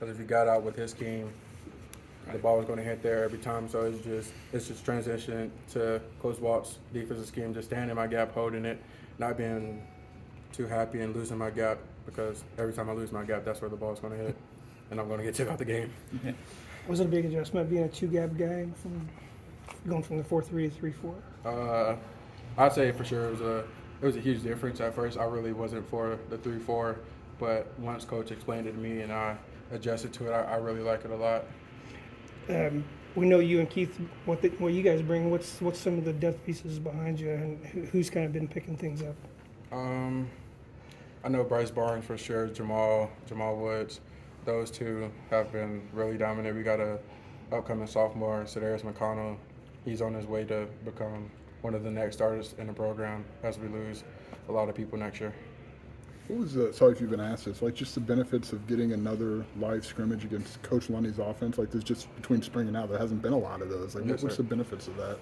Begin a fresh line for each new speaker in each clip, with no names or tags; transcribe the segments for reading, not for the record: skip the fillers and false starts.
Because if he got out with his scheme, the ball was going to hit there every time. So it's just transition to Coach Walt's defensive scheme, just standing in my gap, holding it, not being too happy and losing my gap, because every time I lose my gap, that's where the ball's going to hit, and I'm going to get took out the game.
Was it a big adjustment being a two-gap guy from going from the 4-3 to 3-4?
I'd say for sure it was a huge difference. At first, I really wasn't for the 3-4, but once Coach explained it to me and I adjusted to it, I really like it a lot.
We know you and Keith, what you guys bring. What's some of the depth pieces behind you, and who's kind of been picking things up?
I know Bryce Barnes for sure, Jamal Woods. Those two have been really dominant. We got a upcoming sophomore, Cedarius McConnell. He's on his way to become one of the next starters in the program as we lose a lot of people next year.
What was sorry if you've been asked this, like just the benefits of getting another live scrimmage against Coach Lunny's offense? Like there's just between spring and now, there hasn't been a lot of those. Like
Yes,
what's
sir.
the benefits of that?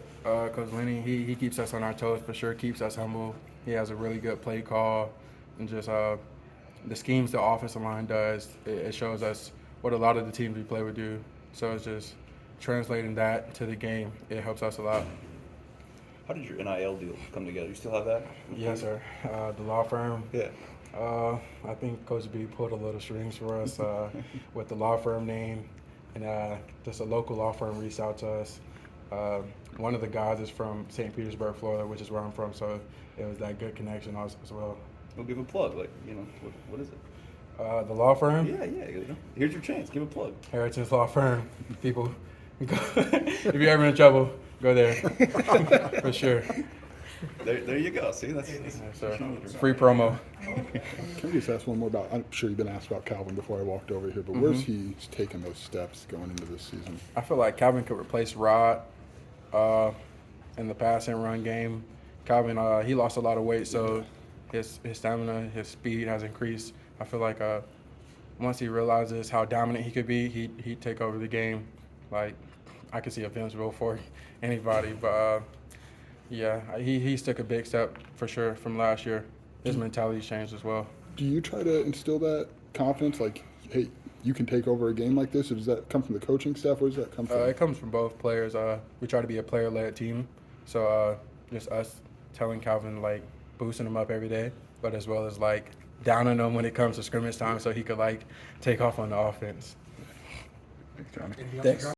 Coach Lenny, he keeps us on our toes for sure, keeps us humble. He has a really good play call, and just the schemes the offensive line does, it shows us what a lot of the teams we play would do. So it's just translating that to the game. It helps us a lot.
How did your NIL deal come together? You still have that?
Yes, sir. The law firm.
Yeah.
I think Coach B pulled a little strings for us with the law firm name, and just a local law firm reached out to us. One of the guys is from St. Petersburg, Florida, which is where I'm from, so it was that good connection as well.
We'll give a plug. Like, what is it?
The law firm?
Yeah. Here's your chance. Give a plug.
Heritage Law Firm. People, if you're ever in trouble, go there for sure.
There you go. See, that's
Yes, sir. Free promo.
Can I just ask one more about, I'm sure you've been asked about Calvin before I walked over here, but where's he taking those steps going into this season?
I feel like Calvin could replace Rod in the pass and run game. Calvin, he lost a lot of weight, so his stamina, his speed has increased. I feel like once he realizes how dominant he could be, he'd take over the game. Like, I could see a Vince for anybody, but yeah, he's took a big step for sure from last year. His mentality's changed as well.
Do you try to instill that confidence, like, hey, you can take over a game like this, or does that come from the coaching staff? Where does that come from?
It comes from both players. We try to be a player-led team, so just us telling Calvin, like, boosting him up every day, but as well as, like, downing him when it comes to scrimmage time so he could, like, take off on the offense.
Thanks, Johnny.
Thanks.